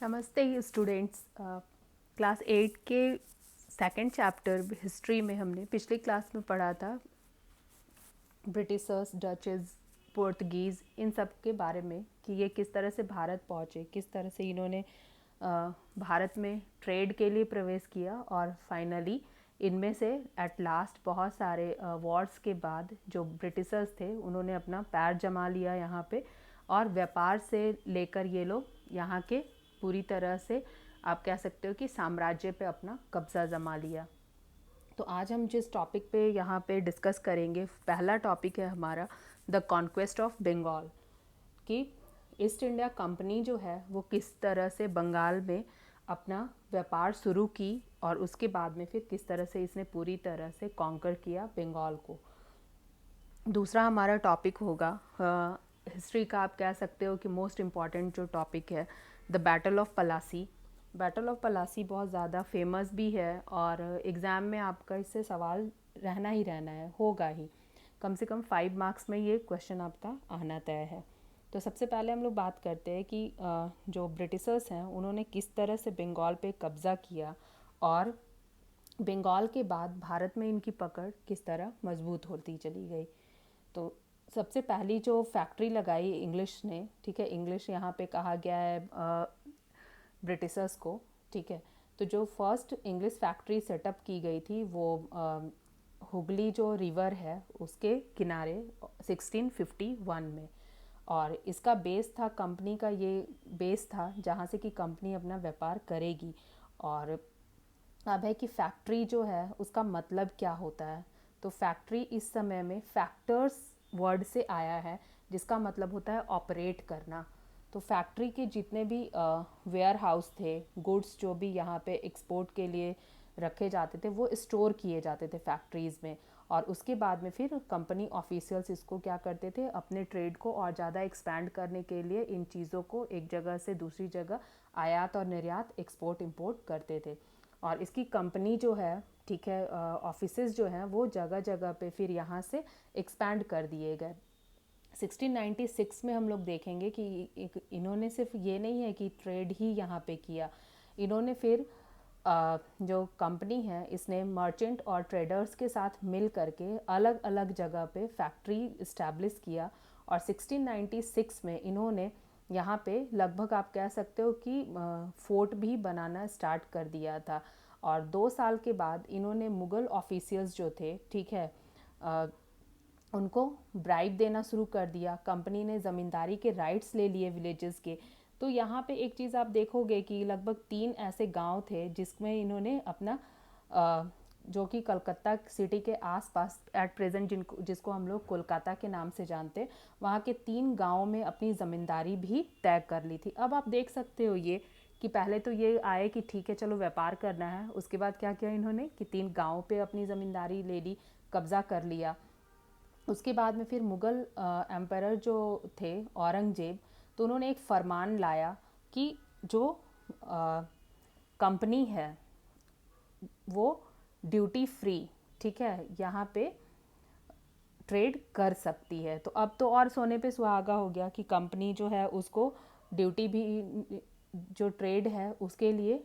नमस्ते students. Class 8 के second chapter history में हमने पिछली क्लास में पढ़ा था ब्रिटिशर्स, डचेस, पुर्तगीज़, इन सब के बारे में कि ये किस तरह से भारत पहुँचे, किस तरह से इन्होंने भारत में ट्रेड के लिए प्रवेश किया और फाइनली इनमें से एट लास्ट बहुत सारे वॉर्स के बाद जो ब्रिटिशर्स थे उन्होंने अपना पैर जमा लिया यहाँ पे और व्यापार से लेकर ये लोग यहाँ के पूरी तरह से आप कह सकते हो कि साम्राज्य पे अपना कब्जा जमा लिया। तो आज हम जिस टॉपिक पे यहाँ पे डिस्कस करेंगे, पहला टॉपिक है हमारा द कॉन्क्वेस्ट ऑफ बंगाल, कि ईस्ट इंडिया कंपनी जो है वो किस तरह से बंगाल में अपना व्यापार शुरू की और उसके बाद में फिर किस तरह से इसने पूरी तरह से कॉन्कर किया बंगाल को। दूसरा हमारा टॉपिक होगा हिस्ट्री का, आप कह सकते हो कि मोस्ट इम्पॉर्टेंट जो टॉपिक है, the battle of Plassey. Battle of Plassey बहुत ज़्यादा फेमस भी है और एग्ज़ाम में आपका इससे सवाल रहना ही रहना है, होगा ही, कम से कम 5 मार्क्स में ये क्वेश्चन आपका आना तय है। तो सबसे पहले हम लोग बात करते हैं कि जो ब्रिटिशर्स हैं उन्होंने किस तरह से बंगाल पे कब्ज़ा किया और बंगाल के बाद भारत में इनकी पकड़ किस तरह मजबूत होती चली गई। तो सबसे पहली जो फैक्ट्री लगाई इंग्लिश ने, ठीक है, इंग्लिश यहाँ पे कहा गया है ब्रिटिशर्स को, ठीक है। तो जो फर्स्ट इंग्लिश फैक्ट्री सेटअप की गई थी वो हुगली जो रिवर है उसके किनारे 1651 में, और इसका बेस था, कंपनी का ये बेस था जहाँ से कि कंपनी अपना व्यापार करेगी। और अब है कि फैक्ट्री जो है उसका मतलब क्या होता है। तो फैक्ट्री इस समय में फैक्टर्स वर्ड से आया है जिसका मतलब होता है ऑपरेट करना। तो फैक्ट्री के जितने भी वेयर हाउस थे, गुड्स जो भी यहाँ पे एक्सपोर्ट के लिए रखे जाते थे वो स्टोर किए जाते थे फैक्ट्रीज़ में, और उसके बाद में फिर कंपनी ऑफिशियल्स इसको क्या करते थे, अपने ट्रेड को और ज़्यादा एक्सपैंड करने के लिए इन चीज़ों को एक जगह से दूसरी जगह आयात और निर्यात, एक्सपोर्ट इंपोर्ट करते थे। और इसकी कंपनी जो है, ठीक है, ऑफिसेज जो हैं वो जगह जगह पे फिर यहाँ से एक्सपैंड कर दिए गए। 1696 में हम लोग देखेंगे कि इन्होंने सिर्फ ये नहीं है कि ट्रेड ही यहाँ पे किया, इन्होंने फिर जो कंपनी है इसने मर्चेंट और ट्रेडर्स के साथ मिल करके अलग अलग जगह पे फैक्ट्री इस्टेब्लिश किया। और 1696 में इन्होंने यहाँ पे लगभग आप कह सकते हो कि फोर्ट भी बनाना स्टार्ट कर दिया था। और 2 साल के बाद इन्होंने मुग़ल ऑफिशियल्स जो थे, ठीक है, उनको ब्राइब देना शुरू कर दिया। कंपनी ने ज़मींदारी के राइट्स ले लिए विलेजेस के। तो यहाँ पे एक चीज़ आप देखोगे कि लगभग 3 ऐसे गांव थे जिसमें इन्होंने अपना जो कि कलकत्ता सिटी के आसपास एट प्रेजेंट जिसको हम लोग कोलकाता के नाम से जानते हैं, वहाँ के 3 गाँव में अपनी ज़मींदारी भी तय कर ली थी। अब आप देख सकते हो ये कि पहले तो ये आए कि ठीक है चलो व्यापार करना है, उसके बाद क्या किया इन्होंने कि 3 गाँव पे अपनी ज़मींदारी ले ली, कब्ज़ा कर लिया। उसके बाद में फिर मुग़ल एम्परर जो थे औरंगज़ेब, तो उन्होंने एक फरमान लाया कि जो कंपनी है वो ड्यूटी फ्री, ठीक है, यहाँ पे ट्रेड कर सकती है। तो अब तो और सोने पे सुहागा हो गया कि कंपनी जो है उसको ड्यूटी भी, जो ट्रेड है उसके लिए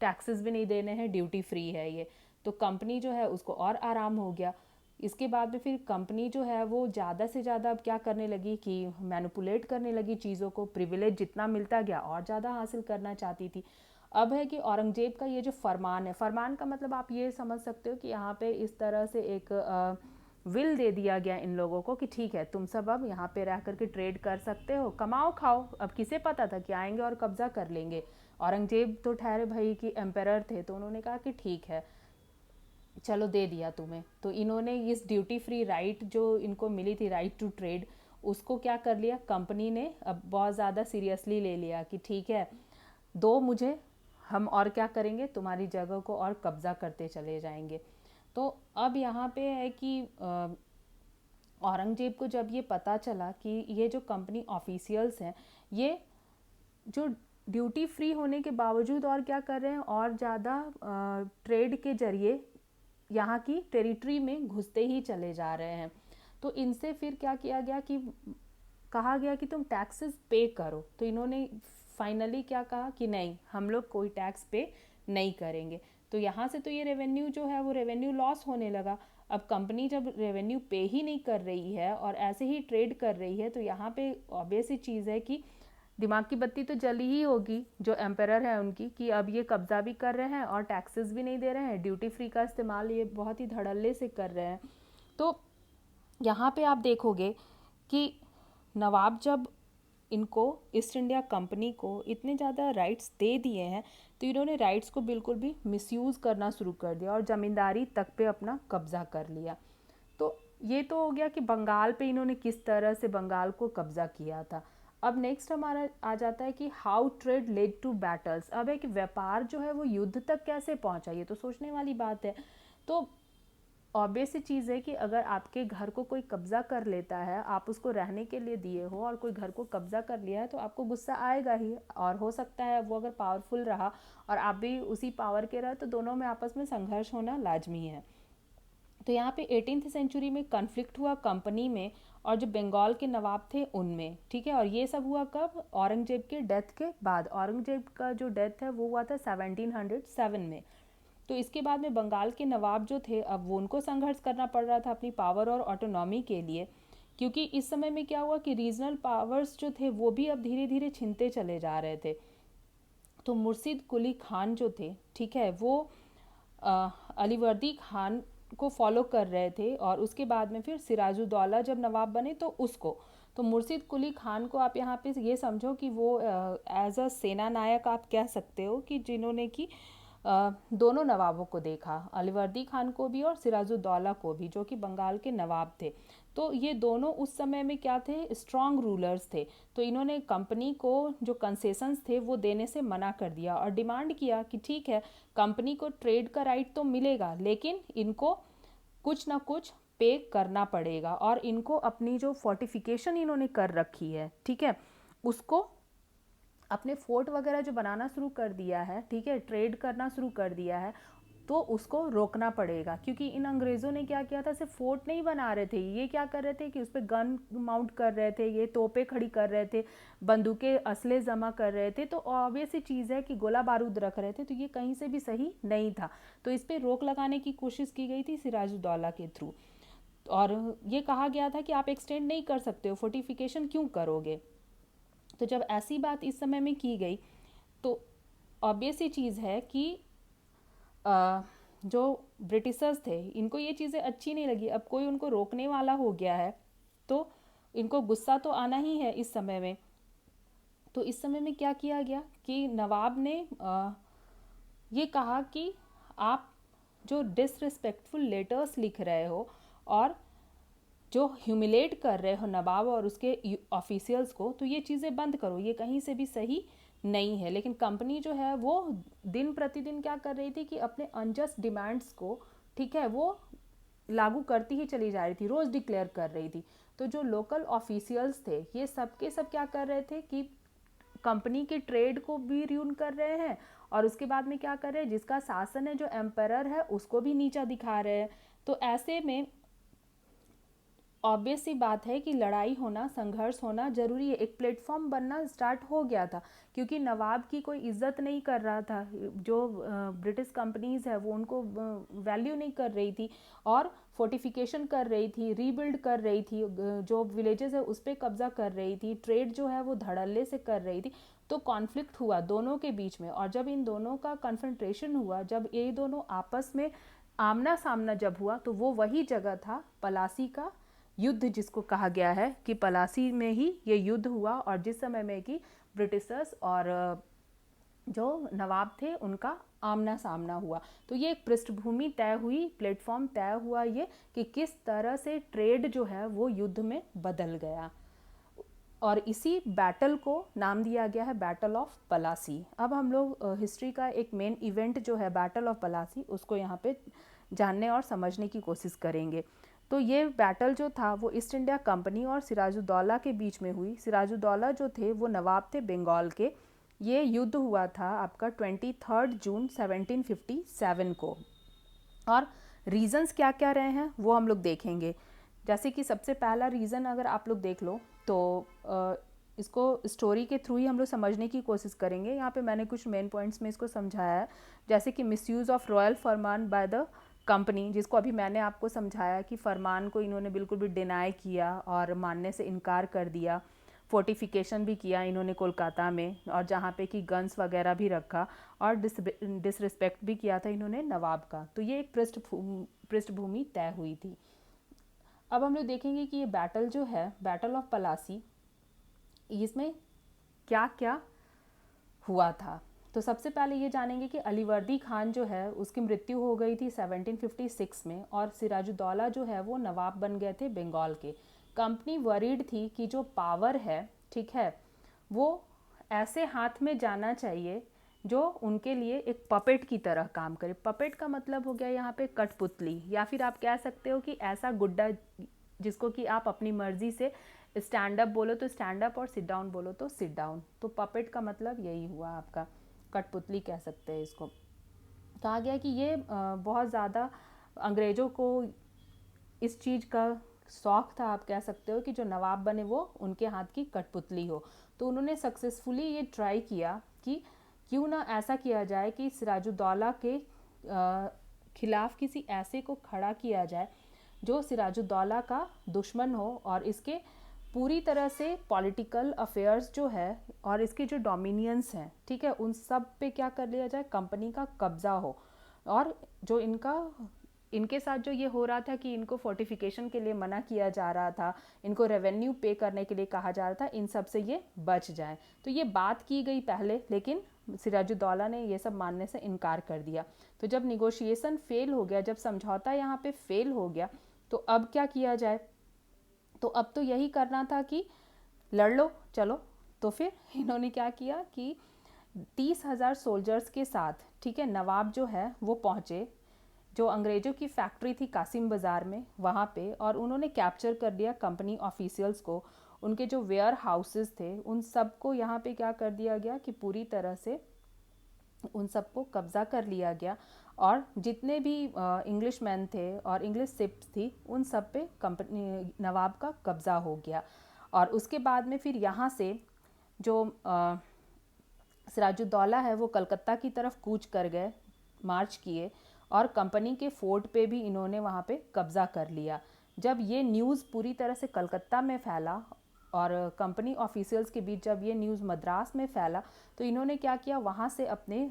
टैक्सेस भी नहीं देने हैं, ड्यूटी फ्री है ये। तो कंपनी जो है उसको और आराम हो गया। इसके बाद में फिर कंपनी जो है वो ज़्यादा से ज़्यादा अब क्या करने लगी कि मैनिपुलेट करने लगी चीज़ों को, प्रिविलेज जितना मिलता गया और ज़्यादा हासिल करना चाहती थी। अब है कि औरंगजेब का ये जो फरमान है, फरमान का मतलब आप ये समझ सकते हो कि यहाँ पे इस तरह से एक विल दे दिया गया इन लोगों को कि ठीक है तुम सब अब यहाँ पे रह करके ट्रेड कर सकते हो, कमाओ खाओ। अब किसे पता था कि आएंगे और कब्जा कर लेंगे। औरंगजेब तो ठहरे भाई कि एम्परर थे, तो उन्होंने कहा कि ठीक है चलो दे दिया तुम्हें। तो इन्होंने इस ड्यूटी फ्री राइट जो इनको मिली थी, राइट टू ट्रेड, उसको क्या कर लिया कंपनी ने, अब बहुत ज़्यादा सीरियसली ले लिया कि ठीक है दो मुझे, हम और क्या करेंगे, तुम्हारी जगह को और कब्जा करते चले जाएंगे। तो अब यहाँ पे है कि औरंगजेब को जब ये पता चला कि ये जो कंपनी ऑफिशियल्स हैं ये जो ड्यूटी फ्री होने के बावजूद और क्या कर रहे हैं, और ज़्यादा ट्रेड के जरिए यहाँ की टेरिटरी में घुसते ही चले जा रहे हैं, तो इनसे फिर क्या किया गया कि कहा गया कि तुम टैक्सेस पे करो। तो इन्होंने फाइनली क्या कहा कि नहीं, हम लोग कोई टैक्स पे नहीं करेंगे। तो यहाँ से तो ये रेवेन्यू जो है वो रेवेन्यू लॉस होने लगा। अब कंपनी जब रेवेन्यू पे ही नहीं कर रही है और ऐसे ही ट्रेड कर रही है, तो यहाँ पे ऑब्वियस ही चीज़ है कि दिमाग की बत्ती तो जली ही होगी जो एम्परर है उनकी, कि अब ये कब्जा भी कर रहे हैं और टैक्सेस भी नहीं दे रहे हैं, ड्यूटी फ्री का इस्तेमाल ये बहुत ही धड़ल्ले से कर रहे हैं। तो यहाँ पे आप देखोगे कि नवाब जब इनको ईस्ट इंडिया कंपनी को इतने ज़्यादा राइट्स दे दिए हैं, तो इन्होंने राइट्स को बिल्कुल भी मिसयूज़ करना शुरू कर दिया और ज़मींदारी तक पे अपना कब्ज़ा कर लिया। तो ये तो हो गया कि बंगाल पे इन्होंने किस तरह से बंगाल को कब्ज़ा किया था। अब नेक्स्ट हमारा आ जाता है कि how trade led to battles. अब है कि व्यापार जो है वो युद्ध तक कैसे पहुंचा, ये तो सोचने वाली बात है। तो ऑब्वियस सी चीज़ है कि अगर आपके घर को कोई कब्ज़ा कर लेता है, आप उसको रहने के लिए दिए हो और कोई घर को कब्ज़ा कर लिया है, तो आपको गुस्सा आएगा ही। और हो सकता है वो अगर पावरफुल रहा और आप भी उसी पावर के रहे, तो दोनों में आपस में संघर्ष होना लाजमी है। तो यहाँ पे 18th सेंचुरी में कन्फ्लिक्ट हुआ कंपनी में और जो बंगाल के नवाब थे उनमें, ठीक है। और ये सब हुआ कब? औरंगजेब के डेथ के बाद। औरंगजेब का जो डेथ है वो हुआ था 1707 में। तो इसके बाद में बंगाल के नवाब जो थे, अब वो उनको संघर्ष करना पड़ रहा था अपनी पावर और ऑटोनॉमी के लिए, क्योंकि इस समय में क्या हुआ कि रीजनल पावर्स जो थे वो भी अब धीरे धीरे छिनते चले जा रहे थे। तो मुर्शिद कुली खान जो थे, ठीक है, वो अलीवर्दी खान को फॉलो कर रहे थे और उसके बाद में फिर सिराजुद्दौला जब नवाब बने तो उसको, तो मुर्शिद कुली खान को आप यहाँ पे ये समझो कि वो एज अ सेना नायक आप कह सकते हो कि जिन्होंने कि दोनों नवाबों को देखा, अलीवर्दी खान को भी और सिराजुद्दौला को भी, जो कि बंगाल के नवाब थे। तो ये दोनों उस समय में क्या थे? स्ट्रॉन्ग रूलर्स थे। तो इन्होंने कंपनी को जो कंसेशंस थे वो देने से मना कर दिया और डिमांड किया कि ठीक है, कंपनी को ट्रेड का राइट तो मिलेगा, लेकिन इनको कुछ ना कुछ पे करना पड़ेगा और इनको अपनी जो फोर्टिफिकेशन इन्होंने कर रखी है, ठीक है, उसको अपने फोर्ट वगैरह जो बनाना शुरू कर दिया है, ठीक है, ट्रेड करना शुरू कर दिया है, तो उसको रोकना पड़ेगा। क्योंकि इन अंग्रेज़ों ने क्या किया था, सिर्फ फोर्ट नहीं बना रहे थे, ये क्या कर रहे थे कि उस पर गन माउंट कर रहे थे, ये तोपें खड़ी कर रहे थे, बंदूकें असले जमा कर रहे थे। तो ऑब्वियस सी चीज़ है कि गोला बारूद रख रहे थे, तो ये कहीं से भी सही नहीं था। तो इस पर रोक लगाने की कोशिश की गई थी सिराजुद्दौला के थ्रू, और ये कहा गया था कि आप एक्सटेंड नहीं कर सकते हो, फोर्टिफिकेशन क्यों करोगे। तो जब ऐसी बात इस समय में की गई, तो ऑब्वियस ही चीज़ है कि जो ब्रिटिशर्स थे इनको ये चीज़ें अच्छी नहीं लगी। अब कोई उनको रोकने वाला हो गया है तो इनको गुस्सा तो आना ही है इस समय में। तो इस समय में क्या किया गया कि नवाब ने ये कहा कि आप जो डिसरिस्पेक्टफुल लेटर्स लिख रहे हो और जो ह्यूमिलेट कर रहे हो नवाब और उसके ऑफिशियल्स को, तो ये चीज़ें बंद करो, ये कहीं से भी सही नहीं है। लेकिन कंपनी जो है वो दिन प्रतिदिन क्या कर रही थी कि अपने अनजस्ट डिमांड्स को, ठीक है, वो लागू करती ही चली जा रही थी, रोज़ डिक्लेयर कर रही थी। तो जो लोकल ऑफिशियल्स थे ये सब के सब क्या कर रहे थे कि कंपनी के ट्रेड को भी र्यून कर रहे हैं और उसके बाद में क्या कर रहे हैं, जिसका शासन है, जो एम्परर है, उसको भी नीचा दिखा रहे हैं। तो ऐसे में ऑब्वियस सी बात है कि लड़ाई होना, संघर्ष होना जरूरी है। एक प्लेटफॉर्म बनना स्टार्ट हो गया था, क्योंकि नवाब की कोई इज्जत नहीं कर रहा था, जो ब्रिटिश कंपनीज है वो उनको वैल्यू नहीं कर रही थी और फोर्टिफिकेशन कर रही थी, रीबिल्ड कर रही थी, जो विलेजेस है उस पर कब्जा कर रही थी, ट्रेड जो है वो धड़ल्ले से कर रही थी। तो कॉन्फ्लिक्ट हुआ दोनों के बीच में, और जब इन दोनों का कन्फ्रंट्रेशन हुआ, जब ये दोनों आपस में आमना सामना जब हुआ, तो वो वही जगह था पलासी का युद्ध, जिसको कहा गया है कि पलासी में ही ये युद्ध हुआ, और जिस समय में कि ब्रिटिशर्स और जो नवाब थे उनका आमना सामना हुआ। तो ये एक पृष्ठभूमि तय हुई, प्लेटफॉर्म तय हुआ ये कि किस तरह से ट्रेड जो है वो युद्ध में बदल गया, और इसी बैटल को नाम दिया गया है बैटल ऑफ पलासी। अब हम लोग हिस्ट्री का एक मेन इवेंट जो है बैटल ऑफ पलासी, उसको यहाँ पे जानने और समझने की कोशिश करेंगे। तो ये बैटल जो था वो ईस्ट इंडिया कंपनी और सिराजुद्दौला के बीच में हुई। सिराजुद्दौला जो थे वो नवाब थे बंगाल के। ये युद्ध हुआ था आपका 23 जून 1757 को, और रीजंस क्या क्या रहे हैं वो हम लोग देखेंगे। जैसे कि सबसे पहला रीज़न अगर आप लोग देख लो तो इसको स्टोरी के थ्रू ही हम लोग समझने की कोशिश करेंगे। यहाँ पे मैंने कुछ मेन पॉइंट्स में इसको समझाया है, जैसे कि misuse of royal Farman by the company, जिसको अभी मैंने आपको समझाया कि फरमान को इन्होंने बिल्कुल भी डिनाई किया और मानने से इनकार कर दिया। फोर्टिफिकेशन भी किया इन्होंने कोलकाता में, और जहाँ पे कि गन्स वगैरह भी रखा, और डिसरिस्पेक्ट भी किया था इन्होंने नवाब का। तो ये एक पृष्ठभूमि तय हुई थी। अब हम लोग देखेंगे कि ये बैटल जो है, बैटल ऑफ पलासी, इसमें क्या क्या हुआ था। तो सबसे पहले ये जानेंगे कि अलीवर्दी खान जो है उसकी मृत्यु हो गई थी 1756 में, और सिराजुद्दौला जो है वो नवाब बन गए थे बंगाल के। कंपनी वरीड थी कि जो पावर है, ठीक है, वो ऐसे हाथ में जाना चाहिए जो उनके लिए एक पपेट की तरह काम करे। पपेट का मतलब हो गया यहाँ पे कठपुतली, या फिर आप कह सकते हो कि ऐसा गुड्डा जिसको कि आप अपनी मर्जी से स्टैंड अप बोलो तो स्टैंड अप और सिट डाउन बोलो तो सिट डाउन। तो पपेट का मतलब यही हुआ आपका, कठपुतली कह सकते हैं इसको। कहा गया कि ये बहुत ज़्यादा अंग्रेज़ों को इस चीज़ का शौक था, आप कह सकते हो, कि जो नवाब बने वो उनके हाथ की कठपुतली हो। तो उन्होंने सक्सेसफुली ये ट्राई किया कि क्यों ना ऐसा किया जाए कि सिराजुद्दौला के खिलाफ किसी ऐसे को खड़ा किया जाए जो सिराजुद्दौला का दुश्मन हो, और इसके पूरी तरह से पॉलिटिकल अफेयर्स जो है और इसके जो डोमिनियंस हैं, ठीक है, उन सब पे क्या कर लिया जाए, कंपनी का कब्जा हो। और जो इनके साथ जो ये हो रहा था कि इनको फोर्टिफिकेशन के लिए मना किया जा रहा था, इनको रेवेन्यू पे करने के लिए कहा जा रहा था, इन सब से ये बच जाए। तो ये बात की गई पहले, लेकिन सिराजुद्दौला ने ये सब मानने से इनकार कर दिया। तो जब निगोशिएशन फेल हो गया, जब समझौता यहाँ पे फेल हो गया, तो अब क्या किया जाए। तो अब तो यही करना था कि लड़ लो, चलो। तो फिर इन्होंने क्या किया कि 30,000 सोल्जर्स के साथ, ठीक है, नवाब जो है वो पहुँचे जो अंग्रेज़ों की फैक्ट्री थी कासिम बाज़ार में, वहाँ पे, और उन्होंने कैप्चर कर दिया कंपनी ऑफिशियल्स को। उनके जो वेयर हाउसेस थे उन सब को यहाँ पे क्या कर दिया गया कि पूरी तरह से उन सबको कब्ज़ा कर लिया गया, और जितने भी इंग्लिश मैन थे और इंग्लिश शिप्स थी उन सब पे कंपनी नवाब का कब्ज़ा हो गया। और उसके बाद में फिर यहाँ से जो सिराजुद्दौला है वो कलकत्ता की तरफ कूच कर गए, मार्च किए, और कंपनी के फोर्ट पे भी इन्होंने वहाँ पे कब्ज़ा कर लिया। जब ये न्यूज़ पूरी तरह से कलकत्ता में फैला और कंपनी ऑफिशियल्स के बीच जब ये न्यूज़ मद्रास में फैला, तो इन्होंने क्या किया, वहाँ से अपने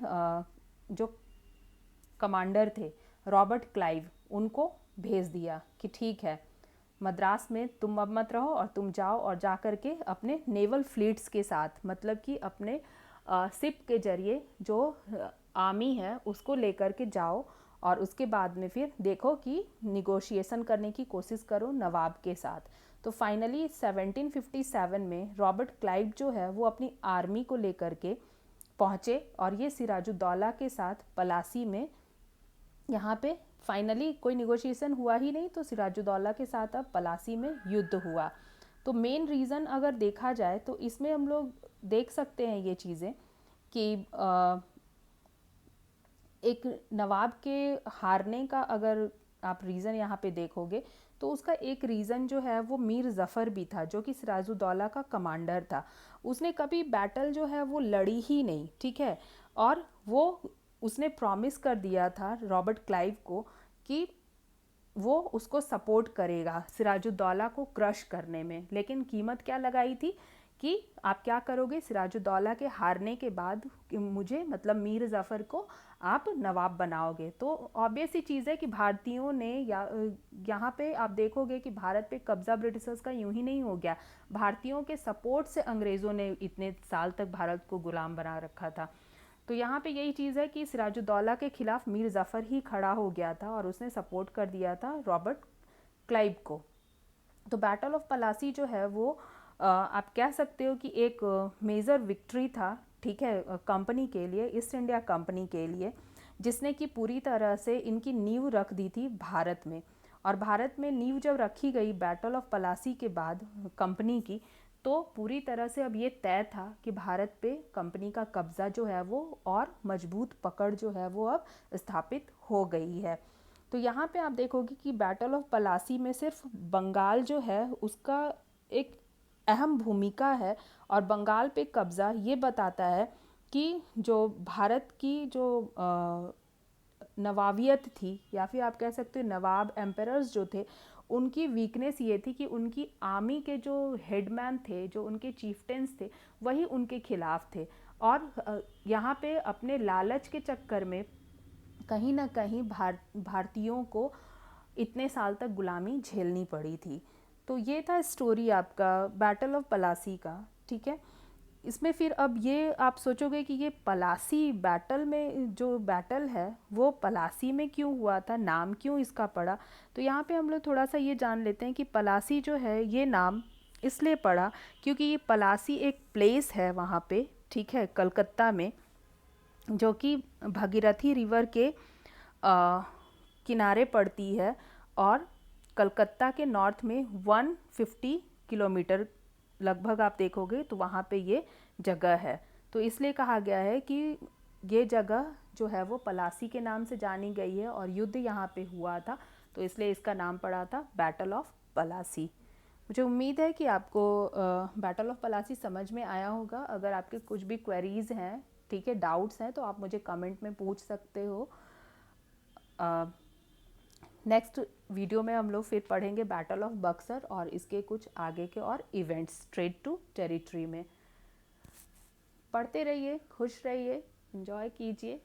जो कमांडर थे रॉबर्ट क्लाइव, उनको भेज दिया कि ठीक है, मद्रास में तुम अब मत रहो और तुम जाओ और जा कर के अपने नेवल फ्लीट्स के साथ, मतलब कि अपने शिप के जरिए जो आर्मी है उसको लेकर के जाओ, और उसके बाद में फिर देखो कि निगोशिएशन करने की कोशिश करो नवाब के साथ। तो फाइनली 1757 में रॉबर्ट क्लाइव जो है वो अपनी आर्मी को लेकर के पहुँचे, और ये सिराजुद्दौला के साथ पलासी में यहाँ पे फाइनली कोई निगोशिएशन हुआ ही नहीं, तो सिराजुद्दौला के साथ अब पलासी में युद्ध हुआ। तो मेन रीज़न अगर देखा जाए तो इसमें हम लोग देख सकते हैं ये चीज़ें कि एक नवाब के हारने का अगर आप रीज़न यहाँ पे देखोगे तो उसका एक रीज़न जो है वो मीर ज़फ़र भी था, जो कि सिराजुद्दौला का कमांडर था। उसने कभी बैटल जो है वो लड़ी ही नहीं, ठीक है, और वो उसने प्रॉमिस कर दिया था रॉबर्ट क्लाइव को कि वो उसको सपोर्ट करेगा सिराजुद्दौला को क्रश करने में। लेकिन कीमत क्या लगाई थी कि आप क्या करोगे, सिराजुद्दौला के हारने के बाद मुझे, मतलब मीर ज़फ़र को आप नवाब बनाओगे। तो ऑब्वियस ही चीज़ है कि भारतीयों ने यहाँ पे आप देखोगे कि भारत पे कब्ज़ा ब्रिटिशर्स का यूं ही नहीं हो गया, भारतीयों के सपोर्ट से अंग्रेज़ों ने इतने साल तक भारत को गुलाम बना रखा था। तो यहाँ पे यही चीज़ है कि सिराजुद्दौला के खिलाफ मीर ज़फ़र ही खड़ा हो गया था और उसने सपोर्ट कर दिया था रॉबर्ट क्लाइव को। तो बैटल ऑफ पलासी जो है वो आप कह सकते हो कि एक मेजर विक्ट्री था, ठीक है, कंपनी के लिए, ईस्ट इंडिया कंपनी के लिए, जिसने कि पूरी तरह से इनकी नींव रख दी थी भारत में। और भारत में नींव जब रखी गई बैटल ऑफ पलासी के बाद कंपनी की, तो पूरी तरह से अब ये तय था कि भारत पे कंपनी का कब्ज़ा जो है वो और मजबूत पकड़ जो है वो अब स्थापित हो गई है। तो यहाँ पे आप देखोगे कि बैटल ऑफ पलासी में सिर्फ बंगाल जो है उसका एक अहम भूमिका है। और बंगाल पे कब्ज़ा ये बताता है कि जो भारत की जो नवाबियत थी, या फिर आप कह सकते हो नवाब एम्परर्स जो थे, उनकी वीकनेस ये थी कि उनकी आर्मी के जो हेडमैन थे, जो उनके चीफ्टेंस थे, वही उनके खिलाफ थे। और यहाँ पे अपने लालच के चक्कर में कहीं ना कहीं भारतीयों को इतने साल तक गुलामी झेलनी पड़ी थी। तो ये था स्टोरी आपका बैटल ऑफ पलासी का। ठीक है, इसमें फिर अब ये आप सोचोगे कि ये पलासी बैटल में जो बैटल है वो पलासी में क्यों हुआ था, नाम क्यों इसका पड़ा। तो यहाँ पे हम लोग थोड़ा सा ये जान लेते हैं कि पलासी जो है ये नाम इसलिए पड़ा क्योंकि ये पलासी एक प्लेस है वहाँ पे, ठीक है, कलकत्ता में, जो कि भगीरथी रिवर के किनारे पड़ती है। और कलकत्ता के नॉर्थ में 150 किलोमीटर लगभग आप देखोगे तो वहाँ पे ये जगह है। तो इसलिए कहा गया है कि ये जगह जो है वो पलासी के नाम से जानी गई है और युद्ध यहाँ पे हुआ था, तो इसलिए इसका नाम पड़ा था बैटल ऑफ पलासी। मुझे उम्मीद है कि आपको बैटल ऑफ पलासी समझ में आया होगा। अगर आपके कुछ भी क्वेरीज हैं, ठीक है, डाउट्स हैं, तो आप मुझे कमेंट में पूछ सकते हो। नेक्स्ट वीडियो में हम लोग फिर पढ़ेंगे बैटल ऑफ बक्सर और इसके कुछ आगे के और इवेंट्स ट्रेड टू टेरिटरी में। पढ़ते रहिए, खुश रहिए, एंजॉय कीजिए।